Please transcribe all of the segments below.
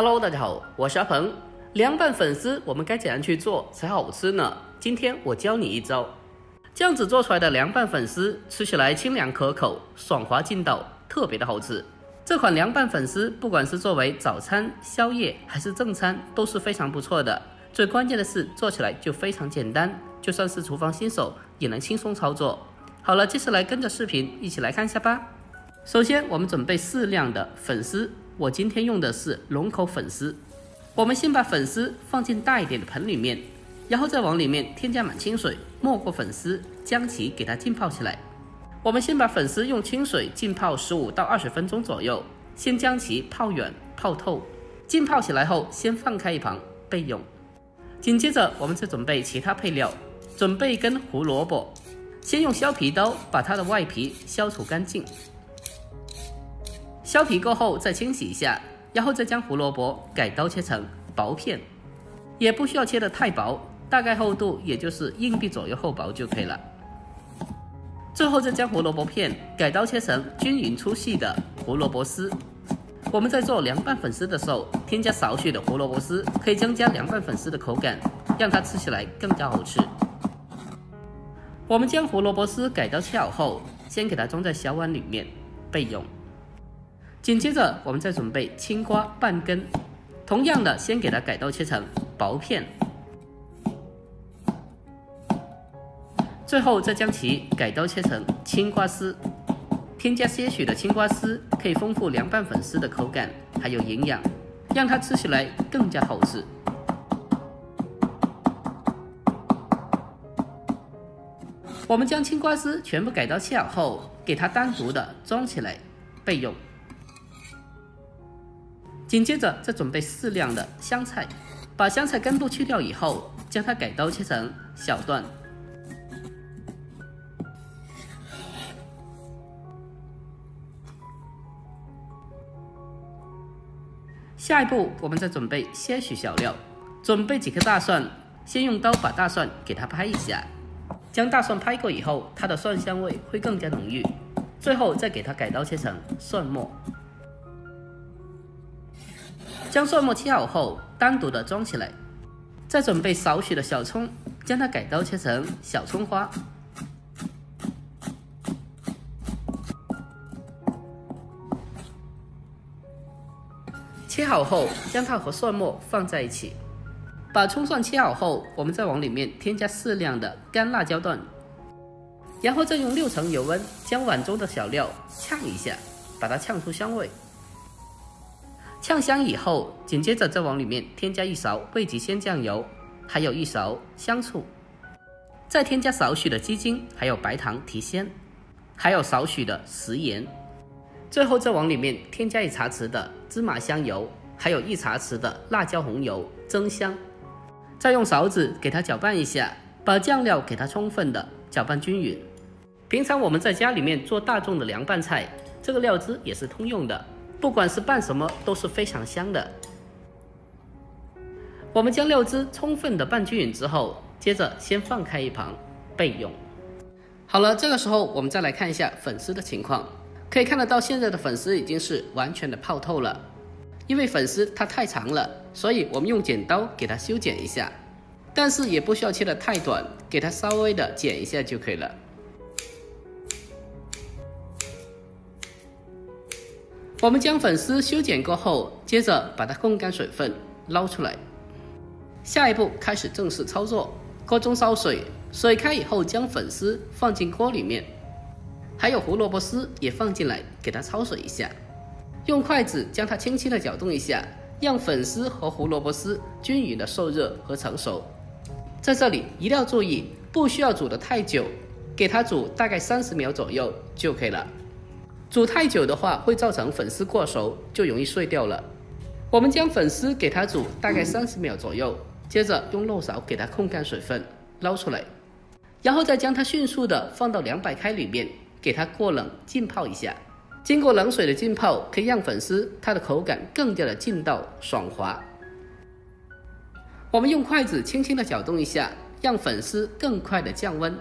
Hello， 大家好，我是阿鹏。凉拌粉丝我们该怎样去做才好吃呢？今天我教你一招，这样子做出来的凉拌粉丝吃起来清凉可口，爽滑劲道，特别的好吃。这款凉拌粉丝不管是作为早餐、宵夜还是正餐都是非常不错的。最关键的是做起来就非常简单，就算是厨房新手也能轻松操作。好了，接下来跟着视频一起来看一下吧。首先我们准备适量的粉丝，我今天用的是龙口粉丝。我们先把粉丝放进大一点的盆里面，然后再往里面添加满清水，没过粉丝，将其给它浸泡起来。我们先把粉丝用清水浸泡15到20分钟左右，先将其泡软泡透。浸泡起来后先放开一旁备用。紧接着我们再准备其他配料，准备一根胡萝卜，先用削皮刀把它的外皮削除干净。削皮过后再清洗一下，然后再将胡萝卜改刀切成薄片，也不需要切得太薄，大概厚度也就是硬币左右厚薄就可以了。最后再将胡萝卜片改刀切成均匀粗细的胡萝卜丝。我们在做凉拌粉丝的时候，添加少许的胡萝卜丝，可以增加凉拌粉丝的口感，让它吃起来更加好吃。我们将胡萝卜丝改刀切好后，先给它装在小碗里面备用。紧接着我们再准备青瓜半根，同样的先给它改刀切成薄片，最后再将其改刀切成青瓜丝。添加些许的青瓜丝可以丰富凉拌粉丝的口感还有营养，让它吃起来更加好吃。我们将青瓜丝全部改刀切好后，给它单独的装起来备用。紧接着再准备适量的香菜，把香菜根部去掉以后，将它改刀切成小段。下一步我们再准备些许小料，准备几颗大蒜，先用刀把大蒜给它拍一下，将大蒜拍过以后，它的蒜香味会更加浓郁。最后再给它改刀切成蒜末。将蒜末切好后单独的装起来，再准备少许的小葱，将它改刀切成小葱花。切好后将它和蒜末放在一起。把葱蒜切好后，我们再往里面添加适量的干辣椒段，然后再用6成油温将碗中的小料炝一下，把它炝出香味。炝香以后，紧接着再往里面添加1勺味极鲜酱油，还有1勺香醋，再添加少许的鸡精，还有白糖提鲜，还有少许的食盐。最后再往里面添加1茶匙的芝麻香油，还有1茶匙的辣椒红油增香。再用勺子给它搅拌一下，把酱料给它充分的搅拌均匀。平常我们在家里面做大众的凉拌菜，这个料汁也是通用的，不管是拌什么都是非常香的。我们将料汁充分的拌均匀之后，接着先放开一旁备用。好了，这个时候我们再来看一下粉丝的情况。可以看得到现在的粉丝已经是完全的泡透了，因为粉丝它太长了，所以我们用剪刀给它修剪一下，但是也不需要切得太短，给它稍微的剪一下就可以了。我们将粉丝修剪过后，接着把它控干水分捞出来。下一步开始正式操作，锅中烧水，水开以后将粉丝放进锅里面，还有胡萝卜丝也放进来，给它焯水一下，用筷子将它轻轻的搅动一下，让粉丝和胡萝卜丝均匀的受热和成熟。在这里一定要注意，不需要煮得太久，给它煮大概30秒左右就可以了。煮太久的话会造成粉丝过熟，就容易碎掉了。我们将粉丝给它煮大概30秒左右，接着用漏勺给它控干水分捞出来，然后再将它迅速的放到200开里面，给它过冷浸泡一下。经过冷水的浸泡，可以让粉丝它的口感更加的劲道爽滑。我们用筷子轻轻的搅动一下，让粉丝更快的降温。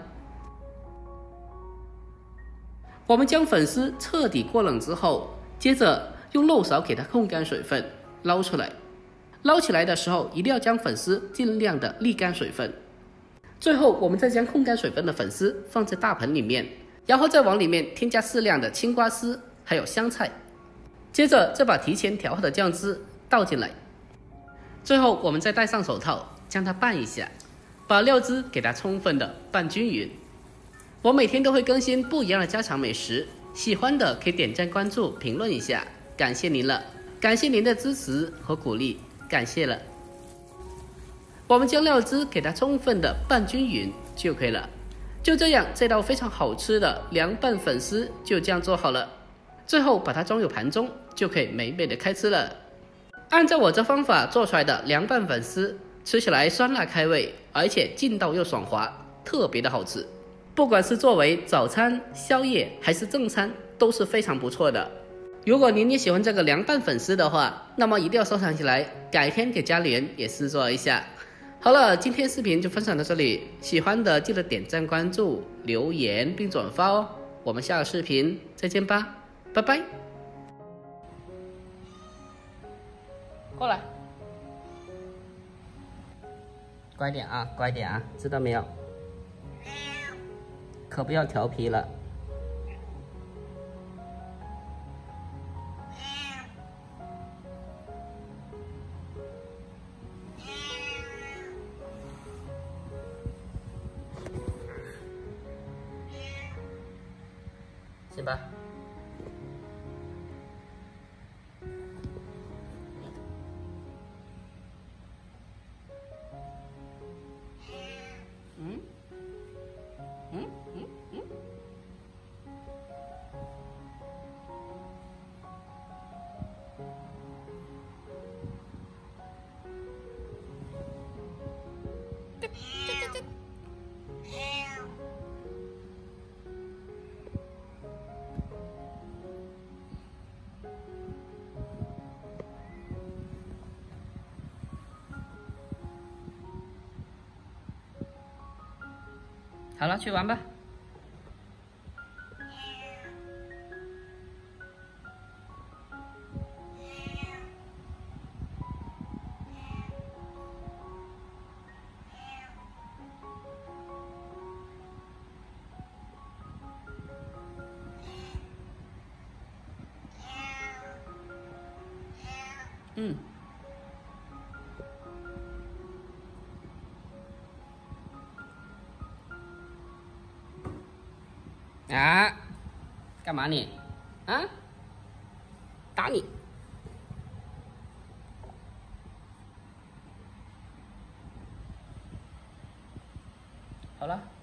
我们将粉丝彻底过冷之后，接着用漏勺给它控干水分，捞出来，捞起来的时候一定要将粉丝尽量的沥干水分。最后我们再将控干水分的粉丝放在大盆里面，然后再往里面添加适量的青瓜丝还有香菜，接着再把提前调好的酱汁倒进来。最后我们再戴上手套将它拌一下，把料汁给它充分的拌均匀。我每天都会更新不一样的家常美食，喜欢的可以点赞关注评论一下，感谢您了，感谢您的支持和鼓励，感谢了。我们将料汁给它充分的拌均匀就可以了。就这样，这道非常好吃的凉拌粉丝就这样做好了。最后把它装入盘中，就可以美美的开吃了。按照我这方法做出来的凉拌粉丝，吃起来酸辣开胃，而且劲道又爽滑，特别的好吃。不管是作为早餐、宵夜还是正餐，都是非常不错的。如果您也喜欢这个凉拌粉丝的话，那么一定要收藏起来，改天给家里人也试做一下。好了，今天视频就分享到这里，喜欢的记得点赞、关注、留言并转发哦。我们下个视频再见吧，拜拜。过来，乖点啊，乖点啊，知道没有？可不要调皮了。行吧。好了，去玩吧。啊，干嘛你？啊，打你！好了。